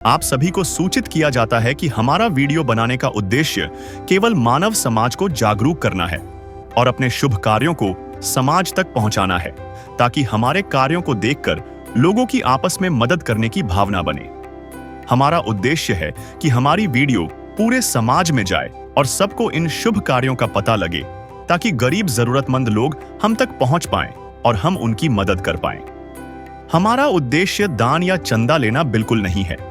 आप सभी को सूचित किया जाता है कि हमारा वीडियो बनाने का उद्देश्य केवल मानव समाज को जागरूक करना है और अपने शुभ कार्यों को समाज तक पहुंचाना है, ताकि हमारे कार्यों को देखकर लोगों की आपस में मदद करने की भावना बने। हमारा उद्देश्य है कि हमारी वीडियो पूरे समाज में जाए और सबको इन शुभ कार्यों का पता लगे, ताकि गरीब जरूरतमंद लोग हम तक पहुंच पाएं और हम उनकी मदद कर पाएं। हमारा उद्देश्य दान या चंदा लेना बिल्कुल नहीं है।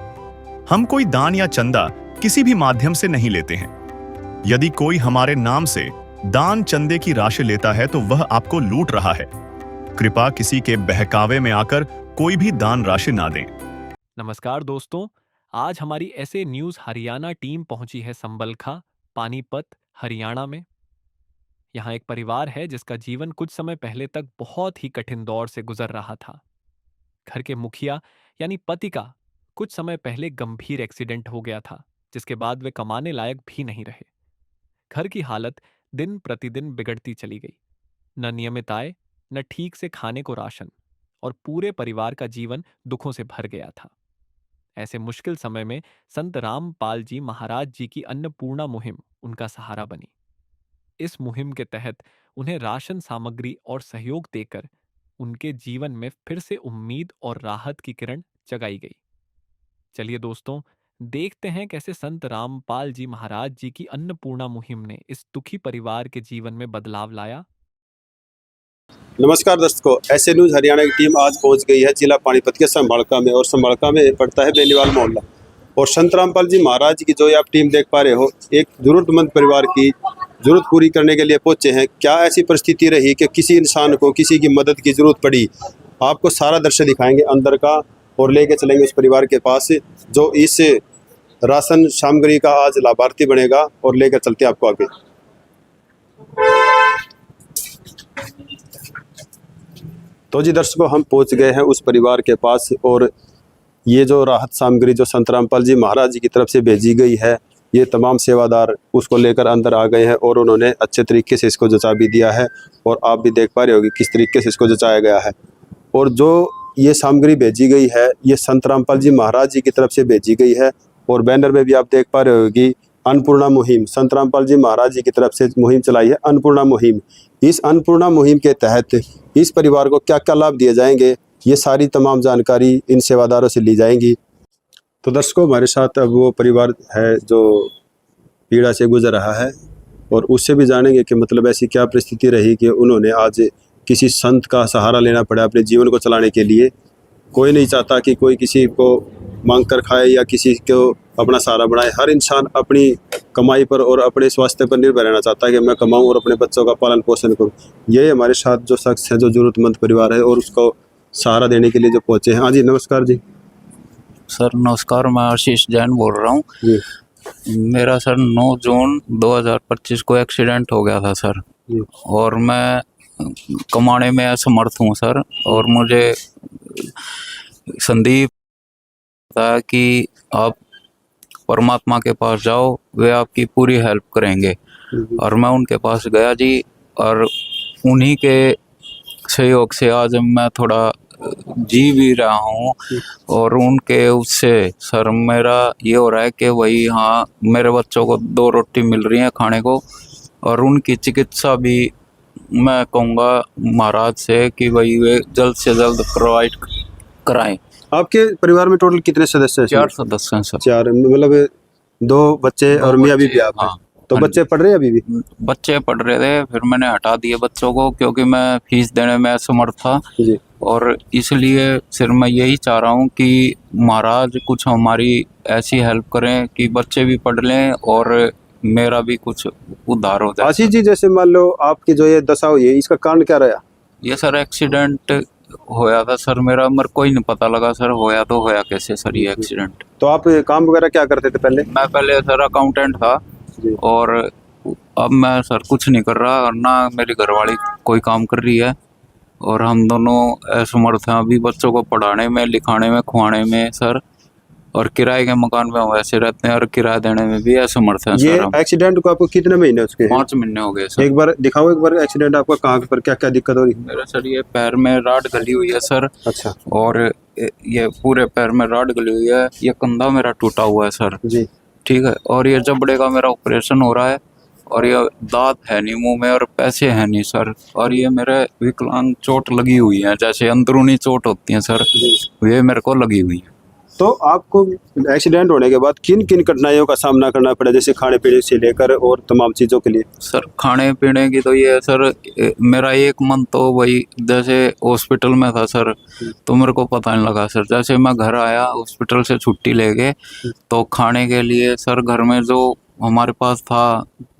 हम कोई दान या चंदा किसी भी माध्यम से नहीं लेते हैं। यदि कोई हमारे नाम से दान चंदे की राशि लेता है तो वह आपको लूट रहा है। कृपया किसी के बहकावे में आकर कोई भी दान राशि ना दें। नमस्कार दोस्तों, आज हमारी ऐसे न्यूज़ हरियाणा टीम पहुंची है संबलखा, पानीपत, हरियाणा में। यहाँ एक परिवार है जिसका जीवन कुछ समय पहले तक बहुत ही कठिन दौर से गुजर रहा था। घर के मुखिया यानी पति का कुछ समय पहले गंभीर एक्सीडेंट हो गया था, जिसके बाद वे कमाने लायक भी नहीं रहे। घर की हालत दिन प्रतिदिन बिगड़ती चली गई। न नियमित आय, न ठीक से खाने को राशन, और पूरे परिवार का जीवन दुखों से भर गया था। ऐसे मुश्किल समय में संत रामपाल जी महाराज जी की अन्नपूर्णा मुहिम उनका सहारा बनी। इस मुहिम के तहत उन्हें राशन सामग्री और सहयोग देकर उनके जीवन में फिर से उम्मीद और राहत की किरण जगाई गई। चलिए दोस्तों, देखते हैं कैसे संत रामपाल जी महाराज जी की अन्नपूर्णा मुहिम ने इस दुखी परिवार के जीवन में बदलाव लाया। नमस्कार दर्शकों, ऐसे न्यूज़ हरियाणा की टीम आज पहुंच गई है जिला पानीपत के संभालका में। और संभालका में पड़ता है बेनीवाल मोहल्ला। और संत रामपाल जी महाराज की जो ये आप टीम देख पा रहे हो, एक जरूरतमंद परिवार की जरूरत पूरी करने के लिए पहुंचे हैं। क्या ऐसी परिस्थिति रही कि किसी इंसान को किसी की मदद की जरूरत पड़ी, आपको सारा दृश्य दिखाएंगे अंदर का और लेके चलेंगे उस परिवार के पास जो इस राशन सामग्री का आज लाभार्थी बनेगा, और लेकर चलते हैं आपको आगे। तो जी दर्शकों, हम पहुंच गए हैं उस परिवार के पास। और ये जो राहत सामग्री जो संत रामपाल जी महाराज जी की तरफ से भेजी गई है, ये तमाम सेवादार उसको लेकर अंदर आ गए हैं और उन्होंने अच्छे तरीके से इसको जचा भी दिया है। और आप भी देख पा रहे होगे किस तरीके से इसको जचाया गया है। और जो ये सामग्री भेजी गई है, ये संत रामपाल जी महाराज जी की तरफ से भेजी गई है। और बैनर में भी आप देख पा रहे हो कि अन्नपूर्णा मुहिम, संत रामपाल जी महाराज जी की तरफ से मुहिम चलाई है अन्नपूर्णा मुहिम। इस अन्नपूर्णा मुहिम के तहत इस परिवार को क्या क्या लाभ दिए जाएंगे, ये सारी तमाम जानकारी इन सेवादारों से ली जाएंगी। तो दर्शकों, हमारे साथ अब वो परिवार है जो पीड़ा से गुजर रहा है, और उससे भी जानेंगे कि मतलब ऐसी क्या परिस्थिति रही कि उन्होंने आज किसी संत का सहारा लेना पड़ा अपने जीवन को चलाने के लिए। कोई नहीं चाहता कि कोई किसी को मांग कर खाए या किसी को अपना सहारा बनाए। हर इंसान अपनी कमाई पर और अपने स्वास्थ्य पर निर्भर रहना चाहता है कि मैं कमाऊं और अपने बच्चों का पालन पोषण करूं। ये हमारे साथ जो शख्स है जो जरूरतमंद परिवार है और उसको सहारा देने के लिए जो पहुंचे हैं। हाँ जी, नमस्कार जी। सर नमस्कार, मैं आशीष जैन बोल रहा हूँ जी। मेरा सर 9 जून 2025 को एक्सीडेंट हो गया था सर जी। और मैं कमाने में असमर्थ हूँ सर। और मुझे संदीप बताया कि आप परमात्मा के पास जाओ, वे आपकी पूरी हेल्प करेंगे। और मैं उनके पास गया जी, और उन्हीं के सहयोग से आज मैं थोड़ा जी भी रहा हूँ। और उनके उससे सर मेरा ये हो रहा है कि वही हाँ, मेरे बच्चों को 2 रोटी मिल रही है खाने को। और उनकी चिकित्सा भी मैं कहूँगा महाराज से कि भाई वे जल्द से जल्द प्रोवाइड कराएं। आपके परिवार में टोटल कितने सदस्य हैं? 4 सदस्य हैं सर। 4 मतलब 2 बच्चे और मियाँ बीवी आप हैं। हाँ। तो बच्चे पढ़ रहे हैं अभी भी? बच्चे पढ़ रहे थे, फिर मैंने हटा दिए बच्चों को क्योंकि मैं फीस देने में असमर्थ था जी। और इसलिए फिर मैं यही चाह रहा हूँ कि महाराज कुछ हमारी ऐसी हेल्प करें कि बच्चे भी पढ़ लें और मेरा भी कुछ उद्धार हो जाए। आशीष जी, जैसे मान लो आपकी जो ये दशा हुई है, इसका कारण क्या रहा? ये सर एक्सीडेंट होया था सर मेरा, मेरे को ही नहीं पता लगा सर होया तो होया कैसे सर ये एक्सीडेंट। तो आप काम वगैरह क्या करते थे पहले? मैं पहले सर अकाउंटेंट था जी। और अब मैं सर कुछ नहीं कर रहा, और ना मेरी घरवाली कोई काम कर रही है। और हम दोनों असमर्थ हैं अभी बच्चों को पढ़ाने में, लिखाने में, खुआने में सर। और किराए के मकान में हम वैसे रहते हैं और किराया देने में भी असमर्थ हैं ये सर हम। एक्सीडेंट को आपको कितने महीने उसके हैं? 5 महीने हो गए सर। एक बार दिखाओ, एक बार एक्सीडेंट आपका कहाँ पर, क्या क्या दिक्कत हो रही है? मेरा सर ये पैर में राड गली हुई है सर, अच्छा और ये पूरे पैर में राड गली हुई है, ये कंधा मेरा टूटा हुआ है सर, जी। ठीक है, और ये जबड़े का मेरा ऑपरेशन हो रहा है, और ये दांत है नहीं मुंह में और पैसे है नहीं सर, और ये मेरे विकलांग चोट लगी हुई है, जैसे अंदरूनी चोट होती है सर, ये मेरे को लगी हुई है। तो आपको एक्सीडेंट होने के बाद किन किन कठिनाइयों का सामना करना पड़ा, जैसे खाने पीने से लेकर और तमाम चीज़ों के लिए? सर खाने पीने की तो ये है सर, मेरा एक मन तो वही जैसे हॉस्पिटल में था सर, तो मेरे को पता नहीं लगा सर, जैसे मैं घर आया हॉस्पिटल से छुट्टी लेके, तो खाने के लिए सर घर में जो हमारे पास था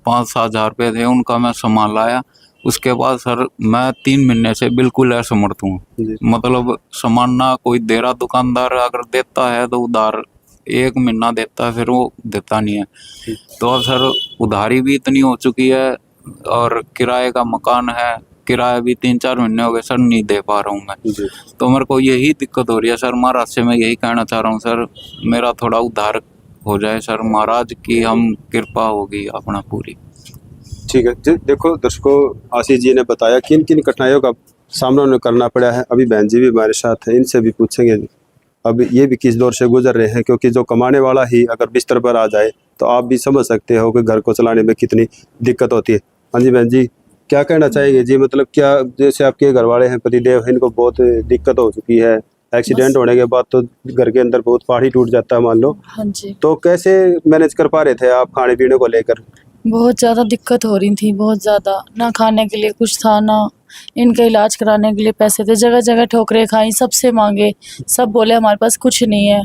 5-7 हज़ार रुपये थे, उनका मैं सामान लाया। उसके बाद सर मैं 3 महीने से बिल्कुल असमर्थ हूँ, जी। मतलब सामान ना कोई दे रहा, दुकानदार अगर देता है तो उधार 1 महीना देता है, फिर वो देता नहीं है। तो अब सर उधारी भी इतनी हो चुकी है, और किराए का मकान है, किराया भी 3-4 महीने हो गए सर, नहीं दे पा रहा हूँ मैं। जी। तो मेरे को यही दिक्कत हो रही है सर, महाराज से मैं यही कहना चाह रहा हूँ सर, मेरा थोड़ा उद्धार हो जाए सर, महाराज की हम कृपा होगी अपना पूरी। ठीक है जी। देखो दर्शकों, आशीष जी ने बताया किन किन कठिनाइयों का सामना उन्हें करना पड़ा है। अभी बहन जी भी हमारे साथ है, इनसे भी पूछेंगे अब ये भी किस दौर से गुजर रहे हैं, क्योंकि जो कमाने वाला ही अगर बिस्तर पर आ जाए तो आप भी समझ सकते हो कि घर को चलाने में कितनी दिक्कत होती है। हाँ जी बहन जी, क्या कहना चाहेंगे जी? मतलब क्या जैसे आपके घर वाले हैं, पतिदेव हैं, इनको बहुत दिक्कत हो चुकी है, एक्सीडेंट होने के बाद तो घर के अंदर बहुत पहाड़ी टूट जाता है मान लो, हाँ जी, तो कैसे मैनेज कर पा रहे थे आप खाने पीने को लेकर? बहुत ज़्यादा दिक्कत हो रही थी, बहुत ज़्यादा। ना खाने के लिए कुछ था, ना इनका इलाज कराने के लिए पैसे थे, जगह जगह ठोकरें खाई, सबसे मांगे, सब बोले हमारे पास कुछ नहीं है।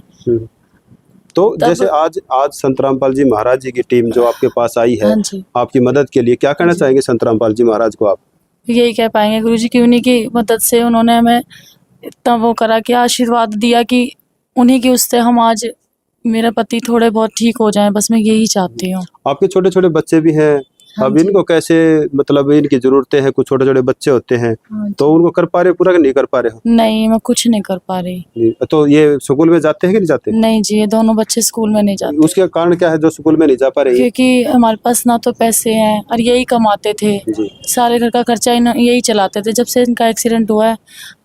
तो तब- जैसे आज संत रामपाल जी महाराज जी की टीम जो आपके पास आई है हाँ जी, आपकी मदद के लिए, क्या कहना चाहेंगे संत रामपाल जी महाराज को आप? यही कह पाएंगे गुरुजी की उन्हीं की मदद से उन्होंने हमें इतना वो करा कि आशीर्वाद दिया कि उन्हीं की उससे हम आज मेरा पति थोड़े बहुत ठीक हो जाएं, बस मैं यही चाहती हूँ। आपके छोटे छोटे बच्चे भी हैं, हाँ अब जी। इनको कैसे, मतलब इनकी जरूरतें हैं, कुछ छोटे छोटे बच्चे होते हैं, हाँ तो उनको कर पा रहे हो, पूरा नहीं कर पा रहे हो? नहीं, मैं कुछ नहीं कर पा रही। जी। तो ये स्कूल में जाते हैं कि नहीं जाते? नहीं जी, ये दोनों बच्चे स्कूल में नहीं जाते, उसका कारण क्या है जो स्कूल में नहीं जा पा रहे हैं? क्योंकि हमारे पास ना तो पैसे हैं और यही कमाते थे, जी। सारे घर का खर्चा यही चलाते थे। जब से इनका एक्सीडेंट हुआ है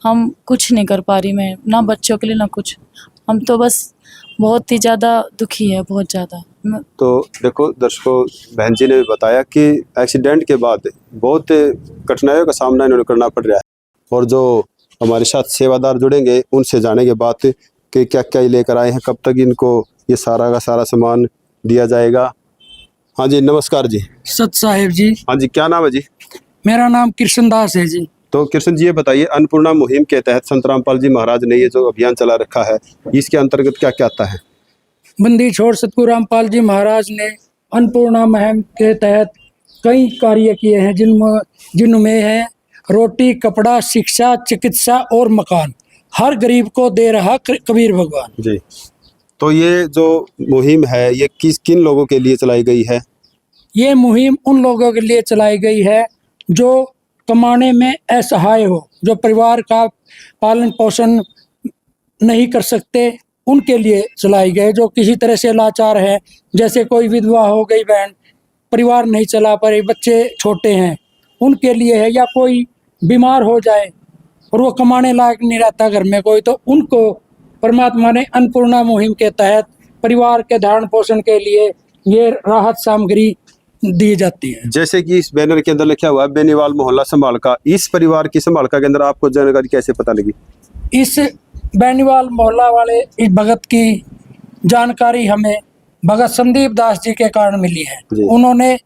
हम कुछ नहीं कर पा रही, मैं ना बच्चों के लिए ना कुछ, हम तो बस बहुत ही ज़्यादा दुखी है, बहुत ज़्यादा। तो देखो दर्शकों, बहन जी ने भी बताया कि एक्सीडेंट के बाद बहुत कठिनाइयों का सामना इन्होंने करना पड़ रहा है, और जो हमारे साथ सेवादार जुड़ेंगे उनसे जानेंगे बात कि क्या क्या लेकर आए हैं, कब तक इनको ये सारा का सारा सामान दिया जाएगा। हाँ जी, नमस्कार जी। सत साहेब जी, हाँ जी, क्या नाम है जी? मेरा नाम कृष्णदास है जी। तो कृष्ण जी ये बताइए, अन्नपूर्णा मुहिम के तहत संत रामपाल जी महाराज ने ये जो अभियान चला रखा है, इसके अंतर्गत क्या क्या आता है? बंदी छोड़ सतगुरु रामपाल जी महाराज ने अन्नपूर्णा मुहिम के तहत कई कार्य किए हैं, जिनमें है रोटी, कपड़ा, शिक्षा, चिकित्सा और मकान, हर गरीब को दे रहा कबीर भगवान जी। तो ये जो मुहिम है ये किन लोगों के लिए चलाई गई है? ये मुहिम उन लोगों के लिए चलाई गई है जो कमाने में असहाय हो, जो परिवार का पालन पोषण नहीं कर सकते, उनके लिए चलाई गई, जो किसी तरह से लाचार है, जैसे कोई विधवा हो गई बहन, परिवार नहीं चला पा रही, बच्चे छोटे हैं, उनके लिए है, या कोई बीमार हो जाए और वो कमाने लायक नहीं रहता घर में कोई, तो उनको परमात्मा ने अन्नपूर्णा मुहिम के तहत परिवार के धारण पोषण के लिए ये राहत सामग्री दी जाती है। जैसे कि इस बैनर के अंदर लिखा हुआ है बेनीवाल मोहल्ला संभाल का, इस परिवार की संभाल का के अंदर आपको जानकारी कैसे पता लगी? इस बेनीवाल मोहल्ला वाले इस भगत की जानकारी हमें भगत संदीप दास जी के कारण मिली है। जी। उन्होंने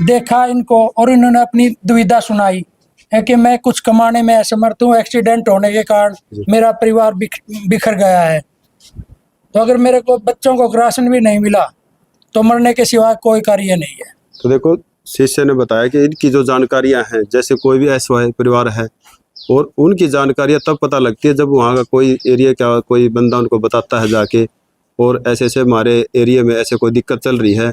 देखा इनको और इन्होंने अपनी दुविधा सुनाई है कि मैं कुछ कमाने में असमर्थ हूँ, एक्सीडेंट होने के कारण मेरा परिवार बिखर गया है, तो अगर मेरे को बच्चों को राशन भी नहीं मिला तो मरने के सिवा कोई कार्य नहीं है। तो देखो, शिष्य ने बताया कि इनकी जो जानकारियां हैं, जैसे कोई भी असहाय परिवार है और उनकी जानकारियां तब पता लगती है जब वहाँ का कोई एरिया का कोई बंदा उनको बताता है जाके, और ऐसे ऐसे हमारे एरिया में ऐसे कोई दिक्कत चल रही है,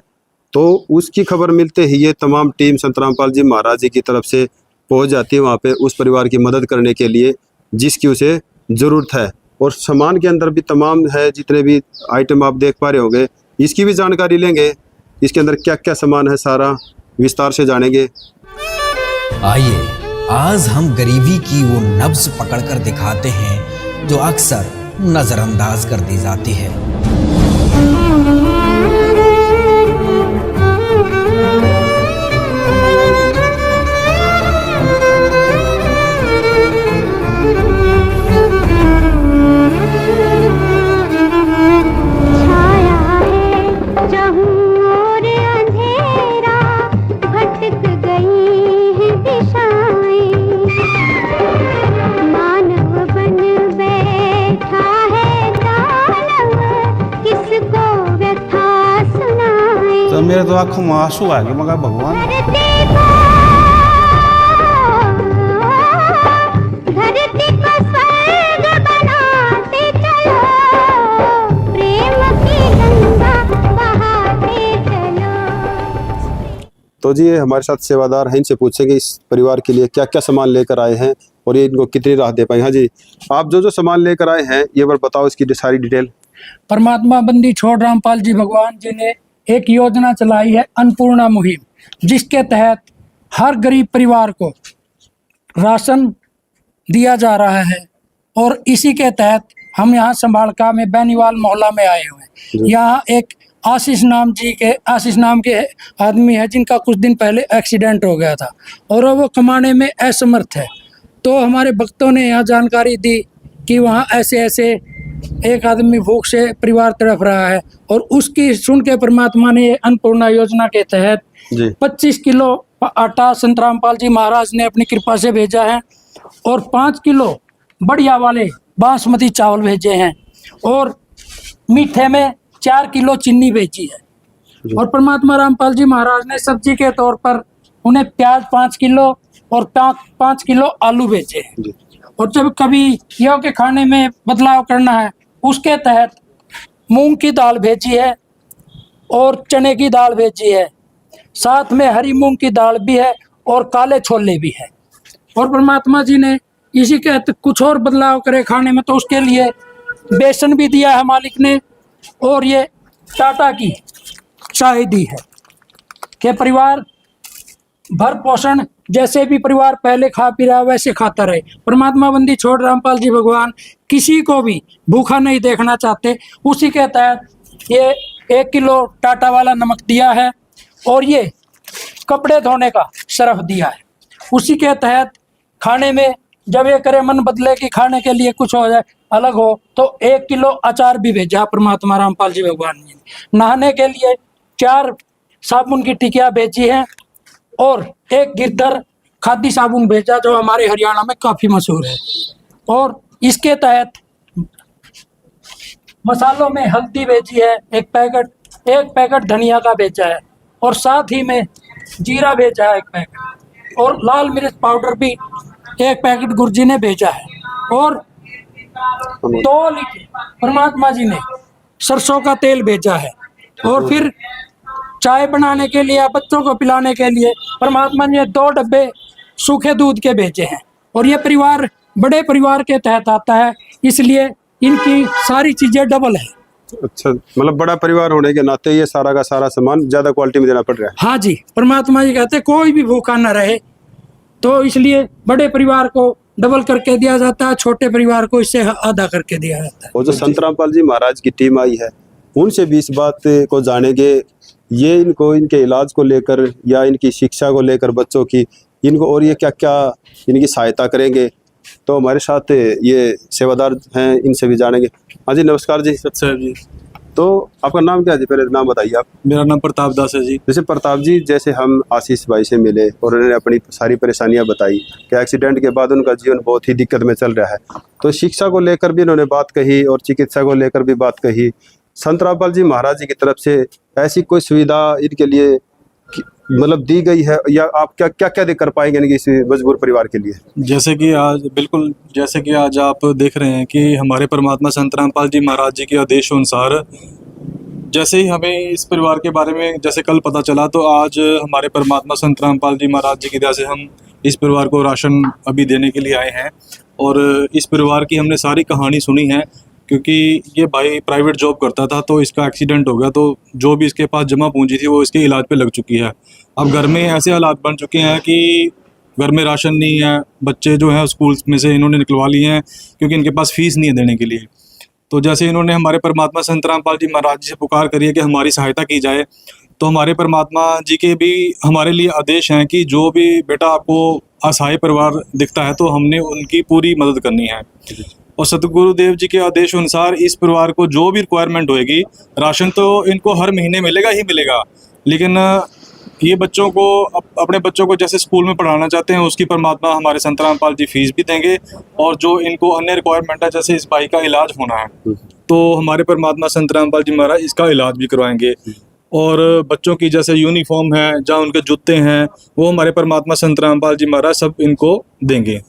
तो उसकी खबर मिलते ही ये तमाम टीम संत रामपाल जी महाराज जी की तरफ से पहुँच जाती है वहाँ पे उस परिवार की मदद करने के लिए जिसकी उसे ज़रूरत है। और सामान के अंदर भी तमाम है, जितने भी आइटम आप देख पा रहे होंगे, इसकी भी जानकारी लेंगे। इसके अंदर क्या क्या सामान है सारा विस्तार से जानेंगे। आइए आज हम गरीबी की वो नब्ज पकड़कर दिखाते हैं जो अक्सर नजरअंदाज कर दी जाती है। तो मेरे तो आंखों में आंसू आ गए। मगर भगवान तो जी ये हमारे साथ सेवादार हैं, इनसे पूछेंगे इस परिवार के लिए क्या क्या सामान लेकर आए हैं और ये इनको कितनी राहत दे पाए। हाँ जी, आप जो जो सामान लेकर आए हैं ये बार बताओ, इसकी सारी डिटेल। परमात्मा बंदी छोड़ रामपाल जी भगवान जी ने एक योजना चलाई है, अन्नपूर्णा मुहिम, जिसके तहत हर गरीब परिवार को राशन दिया जा रहा है। और इसी के तहत हम यहाँ संभालका में बैनीवाल मोहल्ला में आए हुए हैं। यहाँ एक आशीष नाम के आदमी है जिनका कुछ दिन पहले एक्सीडेंट हो गया था और वो कमाने में असमर्थ है। तो हमारे भक्तों ने यहाँ जानकारी दी कि वहाँ ऐसे ऐसे एक आदमी भूख से परिवार तड़प रहा है, और उसकी सुन के परमात्मा ने अन्नपूर्णा योजना के तहत 25 किलो आटा संत रामपाल जी महाराज ने अपनी कृपा से भेजा है, और 5 किलो बढ़िया वाले बासमती चावल भेजे हैं, और मीठे में 4 किलो चीनी भेजी है। और परमात्मा रामपाल जी महाराज ने सब्जी के तौर पर उन्हें प्याज 5 किलो और 5 किलो आलू भेजे हैं। और जब कभी यो के खाने में बदलाव करना है उसके तहत मूंग की दाल भेजी है और चने की दाल भेजी है, साथ में हरी मूंग की दाल भी है और काले छोले भी है। और परमात्मा जी ने इसी के तहत कुछ और बदलाव करे खाने में, तो उसके लिए बेसन भी दिया है मालिक ने, और ये टाटा की चाय दी है कि परिवार भर पोषण जैसे भी परिवार पहले खा पी रहा वैसे खाता रहे। परमात्मा बंदी छोड़ रामपाल जी भगवान किसी को भी भूखा नहीं देखना चाहते। उसी के तहत ये 1 किलो टाटा वाला नमक दिया है, और ये कपड़े धोने का सर्फ दिया है। उसी के तहत खाने में जब ये करे मन बदले कि खाने के लिए कुछ हो जाए अलग हो, तो 1 किलो अचार भी भेजा परमात्मा रामपाल जी भगवान ने। नहाने के लिए 4 साबुन की टिकिया भेजी है, और 1 गिरधर खादी साबुन भेजा जो हमारे हरियाणा में काफ़ी मशहूर है। और इसके तहत मसालों में हल्दी भेजी है 1 पैकेट धनिया का भेजा है, और साथ ही में जीरा भेजा है 1 पैकेट, और लाल मिर्च पाउडर भी 1 पैकेट गुरुजी ने भेजा है। और 2 लीटर परमात्मा जी ने सरसों का तेल भेजा है, और फिर चाय बनाने के लिए, बच्चों को पिलाने के लिए परमात्मा ने 2 डब्बे सूखे दूध के भेजे हैं। और ये परिवार बड़े परिवार के तहत आता है, इसलिए इनकी सारी चीजें डबल है। अच्छा, मतलब बड़ा परिवार होने के नाते ये सारा का सारा सामान ज्यादा क्वालिटी में देना पड़ रहा है। हाँ जी, परमात्मा जी कहते कोई भी भूखा न रहे, तो इसलिए बड़े परिवार को डबल करके दिया जाता है, छोटे परिवार को इससे आधा करके दिया जाता है। और जो संत रामपाल जी महाराज की टीम आई है उनसे भी इस बात को जानेंगे, ये इनको इनके इलाज को लेकर या इनकी शिक्षा को लेकर बच्चों की, इनको और ये क्या क्या इनकी सहायता करेंगे। तो हमारे साथ ये सेवादार हैं, इनसे भी जानेंगे। हाँ जी, नमस्कार जी। सर जी। तो आपका नाम क्या है जी? पहले नाम बताइए आप। मेरा नाम प्रताप दास है जी। जैसे प्रताप जी, जैसे हम आशीष भाई से मिले और उन्होंने अपनी सारी परेशानियां बताई कि एक्सीडेंट के बाद उनका जीवन बहुत ही दिक्कत में चल रहा है, तो शिक्षा को लेकर भी उन्होंने बात कही और चिकित्सा को लेकर भी बात कही। संत रामपाल जी महाराज जी की तरफ से ऐसी कोई सुविधा इनके लिए मतलब दी गई है, या आप क्या क्या क्या कर पाएंगे इनके इस मजबूर परिवार के लिए? जैसे कि आज आप देख रहे हैं कि हमारे परमात्मा संत रामपाल जी महाराज जी के आदेश अनुसार जैसे ही हमें इस परिवार के बारे में जैसे कल पता चला, तो आज हमारे परमात्मा संत रामपाल जी महाराज जी की दया से हम इस परिवार को राशन अभी देने के लिए आए हैं। और इस परिवार की हमने सारी कहानी सुनी है, क्योंकि ये भाई प्राइवेट जॉब करता था, तो इसका एक्सीडेंट हो गया, तो जो भी इसके पास जमा पूंजी थी वो इसके इलाज पे लग चुकी है। अब घर में ऐसे हालात बन चुके हैं कि घर में राशन नहीं है, बच्चे जो हैं स्कूल में से इन्होंने निकलवा लिए हैं क्योंकि इनके पास फीस नहीं है देने के लिए। तो जैसे इन्होंने हमारे परमात्मा संत रामपाल जी महाराज जी से पुकार करी है कि हमारी सहायता की जाए, तो हमारे परमात्मा जी के भी हमारे लिए आदेश हैं कि जो भी बेटा आपको असहाय परिवार दिखता है तो हमने उनकी पूरी मदद करनी है। और सतगुरुदेव जी के आदेश अनुसार इस परिवार को जो भी रिक्वायरमेंट होएगी, राशन तो इनको हर महीने मिलेगा ही मिलेगा, लेकिन ये बच्चों को अपने बच्चों को जैसे स्कूल में पढ़ाना चाहते हैं उसकी परमात्मा हमारे संत रामपाल जी फीस भी देंगे। और जो इनको अन्य रिक्वायरमेंट है, जैसे इस भाई का इलाज होना है, तो हमारे परमात्मा संत रामपाल जी महाराज इसका इलाज भी करवाएंगे। और बच्चों की जैसे यूनिफॉर्म है, जहाँ उनके जूते हैं, वो हमारे परमात्मा संत रामपाल जी महाराज सब इनको देंगे।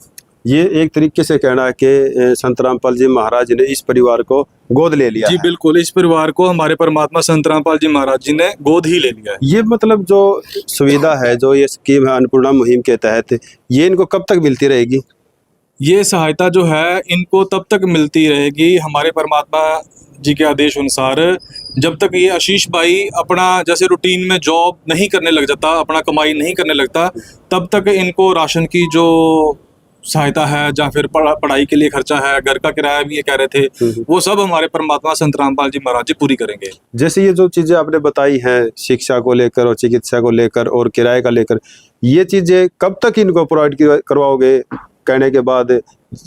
ये एक तरीके से कहना है कि संत रामपाल जी महाराज ने इस परिवार को गोद ले लिया जी है। बिल्कुल, इस परिवार को हमारे परमात्मा संत रामपाल जी महाराज जी ने गोद ही ले लिया है। ये मतलब जो सुविधा है, जो ये स्कीम है अन्नपूर्णा मुहिम के तहत, ये इनको कब तक मिलती रहेगी? ये सहायता जो है इनको तब तक मिलती रहेगी हमारे परमात्मा जी के आदेश अनुसार, जब तक ये आशीष भाई अपना जैसे रूटीन में जॉब नहीं करने लग जाता, अपना कमाई नहीं करने लगता, तब तक इनको राशन की जो सहायता है, या फिर पढ़ाई के लिए खर्चा है, घर का किराया भी ये कह रहे थे, वो सब हमारे परमात्मा संत रामपाल जी महाराज जी पूरी करेंगे। जैसे ये जो चीजें आपने बताई हैं शिक्षा को लेकर और चिकित्सा को लेकर और किराए का लेकर, ये चीजें कब तक इनको प्रोवाइड करवाओगे कहने के बाद?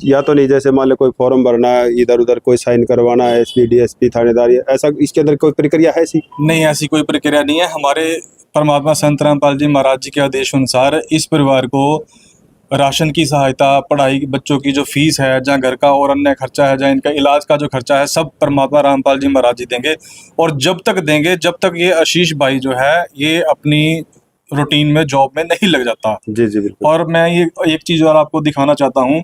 या तो नहीं, जैसे मान लो कोई फॉर्म भरना है, इधर उधर कोई साइन करवाना है, एसपी डीएसपी थानेदार, ऐसा इसके अंदर कोई प्रक्रिया है ऐसी? नहीं, ऐसी कोई प्रक्रिया नहीं है। हमारे परमात्मा संत रामपाल जी महाराज जी के आदेश अनुसार इस परिवार को राशन की सहायता, पढ़ाई, बच्चों की जो फीस है, जहाँ घर का और अन्य खर्चा है, जहाँ इनका इलाज का जो खर्चा है, सब परमात्मा रामपाल जी महाराज जी देंगे। और जब तक देंगे जब तक ये आशीष भाई जो है ये अपनी रूटीन में जॉब में नहीं लग जाता। जी जी बिल्कुल। और मैं ये एक चीज़ और आपको दिखाना चाहता हूँ।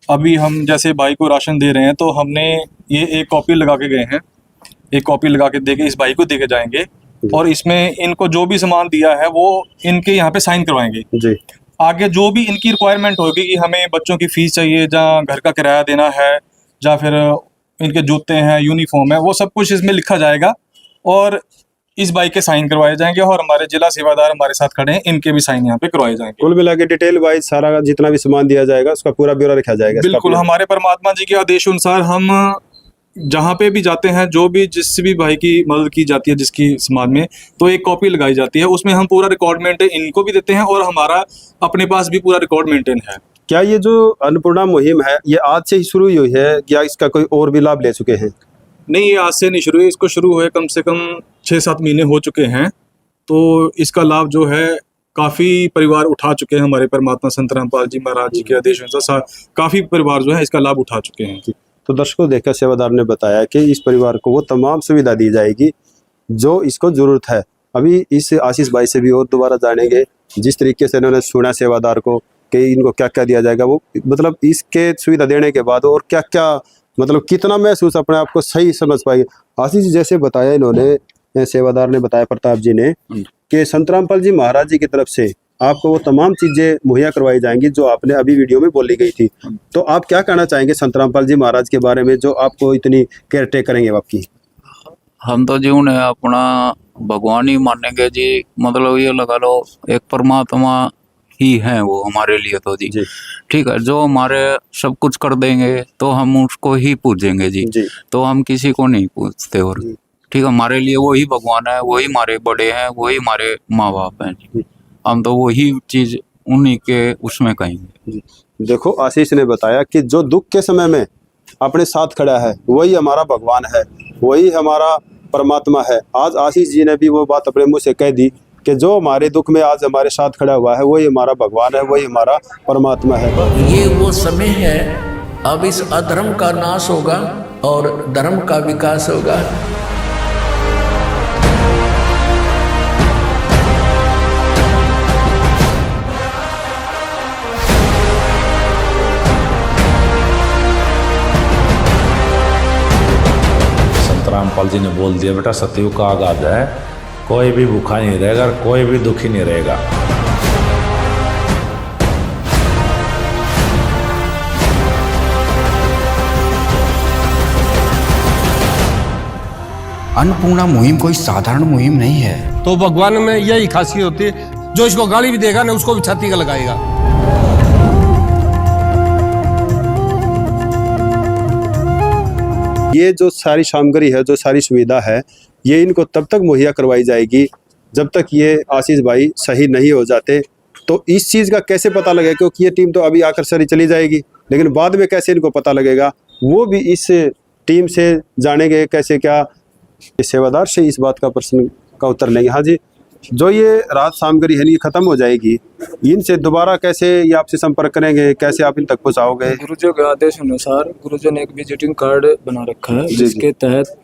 अभी हम जैसे भाई को राशन दे रहे हैं, तो हमने ये एक कॉपी लगा के गए हैं, एक कॉपी लगा के दे के इस भाई को दे के जाएंगे, और इसमें इनको जो भी सामान दिया है वो इनके यहाँ पे साइन करवाएंगे। जी। आगे जो भी इनकी रिक्वायरमेंट होगी कि हमें बच्चों की फीस चाहिए, जहाँ घर का किराया देना है, या फिर इनके जूते हैं, यूनिफॉर्म है, वो सब कुछ इसमें लिखा जाएगा और इस बाई के साइन करवाए जाएंगे। और हमारे जिला सेवादार हमारे साथ खड़े हैं, इनके भी साइन यहाँ पे करवाए जाएंगे। कुल मिला के डिटेल वाइज सारा जितना भी सामान दिया जाएगा उसका पूरा ब्यौरा रखा जाएगा। बिल्कुल, हमारे परमात्मा जी के आदेश अनुसार हम जहाँ पे भी जाते हैं, जो भी जिस भी भाई की मदद की जाती है जिसकी समाज में, तो एक कॉपी लगाई जाती है, उसमें हम पूरा रिकॉर्ड मेंटेन इनको भी देते हैं और हमारा अपने पास भी पूरा रिकॉर्ड मेंटेन है। क्या ये जो अन्नपूर्णा मुहिम है ये आज से ही शुरू हुई है, क्या इसका कोई और भी लाभ ले चुके हैं? नहीं, ये आज से नहीं शुरू हुई, इसको शुरू हुए कम से कम 6-7 महीने हो चुके हैं। तो इसका लाभ जो है काफ़ी परिवार उठा चुके हैं। हमारे परमात्मा संत रामपाल जी महाराज जी के आदेश अनुसार काफ़ी परिवार जो है इसका लाभ उठा चुके हैं। तो दर्शकों, देखकर सेवादार ने बताया कि इस परिवार को वो तमाम सुविधा दी जाएगी जो इसको जरूरत है। अभी इस आशीष भाई से भी और दोबारा जानेंगे, जिस तरीके से इन्होंने सुना सेवादार को कि इनको क्या क्या दिया जाएगा, वो मतलब इसके सुविधा देने के बाद और क्या क्या मतलब कितना महसूस अपने आप को सही समझ पाएंगे। आशीष जी, जैसे बताया इन्होंने, सेवादार ने बताया प्रताप जी ने, कि संत रामपाल जी महाराज जी की तरफ से आपको वो तमाम चीजें मुहैया करवाई जाएंगी जो आपने अभी वीडियो में बोली गई थी। तो आप क्या कहना चाहेंगे संत रामपाल जी महाराज के बारे में, जो आपको इतनी केयर टेक करेंगे आपकी? हम तो जी उन्हें अपना भगवान ही मानेंगे जी, मतलब ये लगा लो एक परमात्मा ही है वो हमारे लिए। तो जी ठीक है, जो हमारे सब कुछ कर देंगे तो हम उसको ही पूजेंगे जी, तो हम किसी को नहीं पूछते। और ठीक है, हमारे लिए वही भगवान है, वही हमारे बड़े हैं, वही हमारे माँ बाप हैं जी। हम तो वही चीज उन्हीं के उसमें कहेंगे। देखो, आशीष ने बताया कि जो दुख के समय में अपने साथ खड़ा है वही हमारा भगवान है, वही हमारा परमात्मा है। आज आशीष जी ने भी वो बात अपने मुंह से कह दी कि जो हमारे दुख में आज हमारे साथ खड़ा हुआ है वही हमारा भगवान है, वही हमारा परमात्मा है। ये वो समय है, अब इस अधर्म का नाश होगा और धर्म का विकास होगा। रामपाल जी ने बोल दिया, बेटा सतयुग का आगाज है, कोई भी भूखा नहीं रहेगा, कोई भी दुखी नहीं रहेगा। अन्नपूर्णा मुहिम कोई साधारण मुहिम नहीं है। तो भगवान में यही खासियत होती है, जो इसको गाली भी देगा ना उसको भी छाती का लगाएगा। ये जो सारी सामग्री है, जो सारी सुविधा है, ये इनको तब तक मुहैया करवाई जाएगी जब तक ये आशीष भाई सही नहीं हो जाते। तो इस चीज़ का कैसे पता लगेगा, क्योंकि ये टीम तो अभी आकर सारी चली जाएगी, लेकिन बाद में कैसे इनको पता लगेगा वो भी इस टीम से जानेंगे। कैसे क्या सेवादार से इस बात का प्रश्न का उत्तर लेंगे। हाँ जी, जो ये राहत सामग्री है ये खत्म हो जाएगी, इनसे दोबारा कैसे ये आपसे संपर्क करेंगे, कैसे आप इन तक पहुँचाओगे? गुरुजी के आदेश अनुसार गुरुजी ने एक विजिटिंग कार्ड बना रखा है, जिसके तहत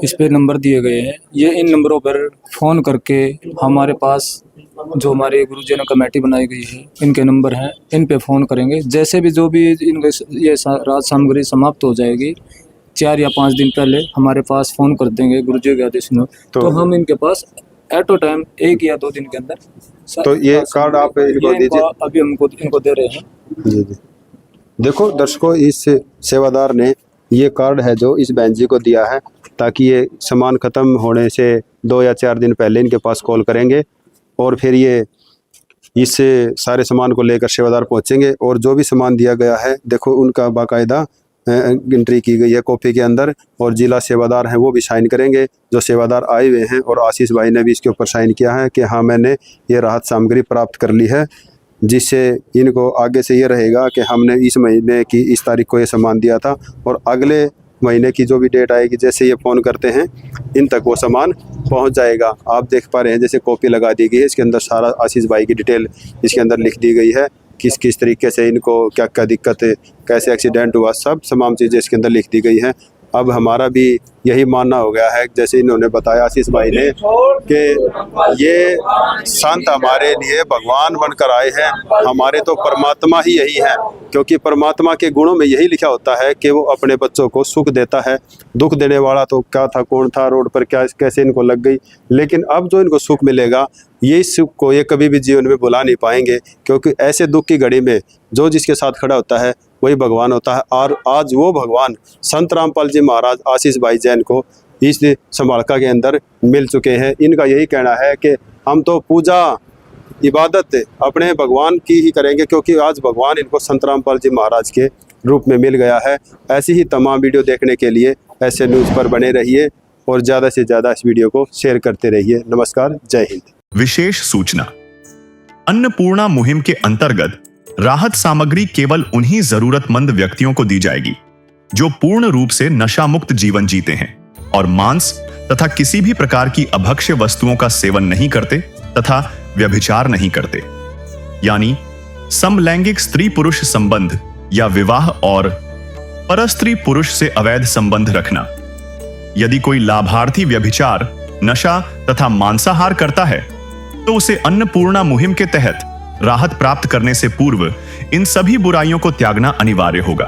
इस पे नंबर दिए गए हैं। ये इन नंबरों पर फ़ोन करके हमारे पास जो हमारे गुरुजी ने कमेटी बनाई गई है, इनके नंबर हैं, इन पे फ़ोन करेंगे। जैसे भी जो भी इनके ये राहत सामग्री समाप्त हो जाएगी, 4 या 5 दिन पहले हमारे पास फ़ोन कर देंगे गुरुजी के आदेश में, तो हम इनके पास एट अ टाइम 1 या 2 दिन के अंदर। तो ये कार्ड आप इनको दीजिए, अभी हमको इनको दे रहे हैं। जी जी। देखो दर्शकों, इस सेवादार ने ये कार्ड है जो इस बहन जी को दिया है, ताकि ये सामान ख़त्म होने से 2 या 4 दिन पहले इनके पास कॉल करेंगे और फिर ये इस सारे सामान को लेकर सेवादार पहुंचेंगे। और जो भी सामान दिया गया है, देखो उनका बाकायदा एंट्री की गई है कॉपी के अंदर, और जिला सेवादार हैं वो भी साइन करेंगे, जो सेवादार आए हुए हैं। और आशीष भाई ने भी इसके ऊपर साइन किया है कि हाँ मैंने ये राहत सामग्री प्राप्त कर ली है, जिससे इनको आगे से ये रहेगा कि हमने इस महीने की इस तारीख को ये सामान दिया था, और अगले महीने की जो भी डेट आएगी, जैसे ये फ़ोन करते हैं इन तक वो सामान पहुंच जाएगा। आप देख पा रहे हैं जैसे कॉपी लगा दी गई है, इसके अंदर सारा आशीष भाई की डिटेल इसके अंदर लिख दी गई है, किस किस तरीके से इनको क्या क्या दिक्कत है, कैसे एक्सीडेंट हुआ, सब तमाम चीज़ें इसके अंदर लिख दी गई हैं। अब हमारा भी यही मानना हो गया है, जैसे इन्होंने बताया आशीष भाई ने, कि ये संत हमारे लिए भगवान बनकर आए हैं, हमारे तो परमात्मा ही यही है, क्योंकि परमात्मा के गुणों में यही लिखा होता है कि वो अपने बच्चों को सुख देता है। दुख देने वाला तो क्या था, कौन था, रोड पर क्या कैसे इनको लग गई, लेकिन अब जो इनको सुख मिलेगा, ये सुख को ये कभी भी जीवन में भुला नहीं पाएंगे, क्योंकि ऐसे दुख की घड़ी में जो जिसके साथ खड़ा होता है वही भगवान होता है। और आज वो भगवान संत रामपाल जी महाराज आशीष भाई जैन को इस समालका के अंदर मिल चुके हैं। इनका यही कहना है कि हम तो पूजा इबादत अपने भगवान की ही करेंगे, क्योंकि आज भगवान इनको संत रामपाल जी महाराज के रूप में मिल गया है। ऐसी ही तमाम वीडियो देखने के लिए ऐसे न्यूज़ पर बने रहिए और ज़्यादा से ज़्यादा इस वीडियो को शेयर करते रहिए। नमस्कार, जय हिंद। विशेष सूचना, अन्नपूर्णा मुहिम के अंतर्गत राहत सामग्री केवल उन्हीं जरूरतमंद व्यक्तियों को दी जाएगी जो पूर्ण रूप से नशा मुक्त जीवन जीते हैं और मांस तथा किसी भी प्रकार की अभक्ष्य वस्तुओं का सेवन नहीं करते तथा व्यभिचार नहीं करते, यानी समलैंगिक स्त्री पुरुष संबंध या विवाह और परस्त्री पुरुष से अवैध संबंध रखना। यदि कोई लाभार्थी व्यभिचार, नशा तथा मांसाहार करता है तो उसे अन्नपूर्णा मुहिम के तहत राहत प्राप्त करने से पूर्व इन सभी बुराइयों को त्यागना अनिवार्य होगा।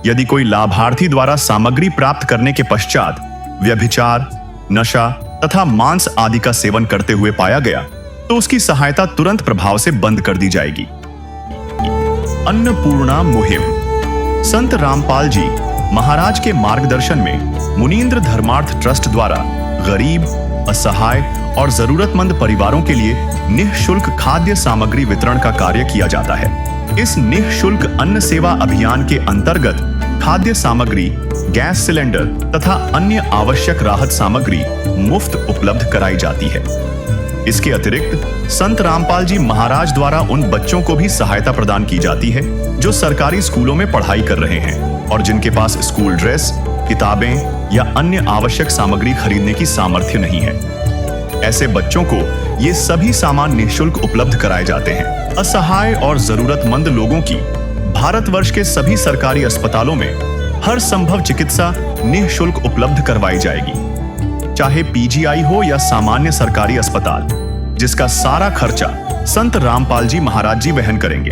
यदि कोई लाभार्थी द्वारा सामग्री प्राप्त करने के पश्चात व्यभिचार, नशा तथा मांस आदि का सेवन करते हुए पाया गया तो उसकी सहायता तुरंत प्रभाव से बंद कर दी जाएगी। अन्नपूर्णा मुहिम संत रामपाल जी महाराज के मार्गदर्शन में मुनीन्द्र धर्मार्थ ट्रस्ट द्वारा गरीब, असहाय और जरूरतमंद परिवारों के लिए निःशुल्क खाद्य सामग्री वितरण का कार्य किया जाता है। इस निःशुल्क अन्न सेवा अभियान के अंतर्गत खाद्य सामग्री, गैस सिलेंडर तथा अन्य आवश्यक राहत सामग्री मुफ्त उपलब्ध कराई जाती है। इसके अतिरिक्त संत रामपाल जी महाराज द्वारा उन बच्चों को भी सहायता प्रदान की जाती है जो सरकारी स्कूलों में पढ़ाई कर रहे हैं और जिनके पास स्कूल ड्रेस, किताबें या अन्य आवश्यक सामग्री खरीदने की सामर्थ्य नहीं है। ऐसे बच्चों को ये सभी सामान निःशुल्क उपलब्ध कराए जाते हैं। असहाय और जरूरतमंद लोगों की भारतवर्ष के सभी सरकारी अस्पतालों में हर संभव चिकित्सा निःशुल्क उपलब्ध करवाई जाएगी, चाहे पीजीआई हो या सामान्य सरकारी अस्पताल, जिसका सारा खर्चा संत रामपाल जी महाराज जी वहन करेंगे।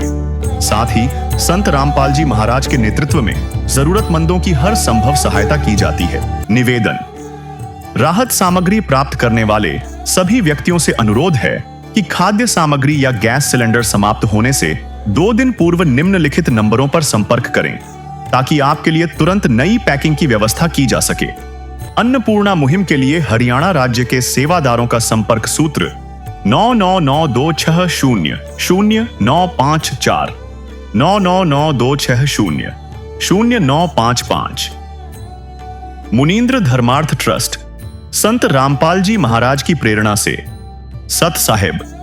साथ ही संत रामपाल जी महाराज के नेतृत्व में जरूरतमंदों की हर संभव सहायता की जाती है। निवेदन, राहत सामग्री प्राप्त करने वाले सभी व्यक्तियों से अनुरोध है कि खाद्य सामग्री या गैस सिलेंडर समाप्त होने से 2 दिन पूर्व निम्नलिखित नंबरों पर संपर्क करें ताकि आपके लिए तुरंत नई पैकिंग की व्यवस्था की जा सके। अन्नपूर्णा मुहिम के लिए हरियाणा राज्य के सेवादारों का संपर्क सूत्र 9992600954 9992600955। मुनींद्र धर्मार्थ ट्रस्ट संत रामपाल जी महाराज की प्रेरणा से सत साहिब